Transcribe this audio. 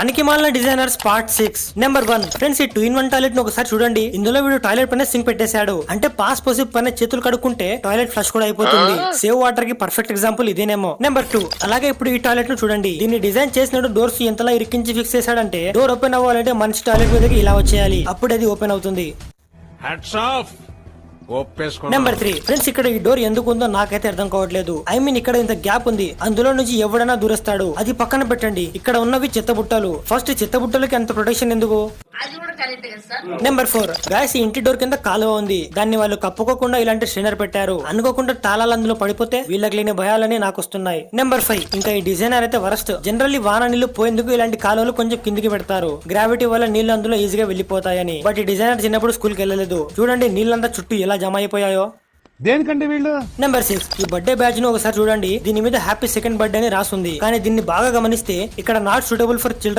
పనికి మాలిన designers part 6 number 1. Friends, ఈ 2-in-1 టాయిలెట్ ను ఒకసారి చూడండి. ఇందులో వీడు టాయిలెట్ పైన సింక్ పెట్టేశాడు. అంటే పాస్ పోసి పైన చేతులు కడుక్కుంటే టాయిలెట్ ఫ్లష్ కూడా అయిపోతుంది. సేవ్ వాటర్ కి పర్ఫెక్ట్ ఎగ్జాంపుల్ ఇదేనేమో. నెంబర్ 2. అలాగే ఇప్పుడు ఈ టాయిలెట్ ను చూడండి. దీన్ని డిజైన్ చేసినట్టు డోర్స్ ఎంతలా ఇరికించి ఫిక్స్ చేశాడంటే డోర్ ఓపెన్ అవ్వాలంటే మనిషి టాయిలెట్ మీదకి ఇలా వచ్చేయాలి. అప్పుడు అది ఓపెన్ అవుతుంది. నెంబర్ 3. ఫ్రెండ్స్, ఇక్కడ ఈ డోర్ ఎందుకు ఉందో నాకైతే అర్థం కావట్లేదు. ఐ మీన్ ఇక్కడ ఇంత గ్యాప్ ఉంది, అందులో నుంచి ఎవడైనా దూరేస్తాడు. అది పక్కన పెట్టండి, ఇక్కడ ఉన్నవి చెత్త బుట్టలు. ఫస్ట్ చెత్త బుట్టలకి అంత ప్రొటెక్షన్ ఎందుకు? నెంబర్ 4. గాయస్, ఈ ఇంటి డోర్ కింద కాలువ ఉంది. దాన్ని వాళ్ళు కప్పుకోకుండా ఇలాంటి స్ట్రైనర్ పెట్టారు. అనుకోకుండా తాళాలు అందులో పడిపోతే వీళ్ళకి లేని భయాలని నాకు వస్తున్నాయి. నెంబర్ 5. ఇంకా ఈ డిజైనర్ అయితే వరస్ట్. జనరల్లీ వాన నీళ్లు పోయేందుకు ఇలాంటి కాలువలు కొంచెం కిందికి పెడతారు, గ్రావిటీ వల్ల నీళ్లు అందులో ఈజీగా వెళ్లిపోతాయని. బట్ ఈ డిజైనర్ చిన్నప్పుడు స్కూల్ కి వెళ్ళలేదు. చూడండి నీళ్ళంతా చుట్టూ ఎలా జమ అయిపోయాయో. దేనికంటే వీళ్ళు. నెంబర్ 6. ఈ బర్త్డే బ్యాచ్ ను ఒకసారి చూడండి. దీని మీద హ్యాపీ సెకండ్ బర్త్డే అని రాసుంది. కానీ దీన్ని బాగా గమనిస్తే ఇక్కడ నాట్ సూటబుల్ ఫర్ చిల్డ్రన్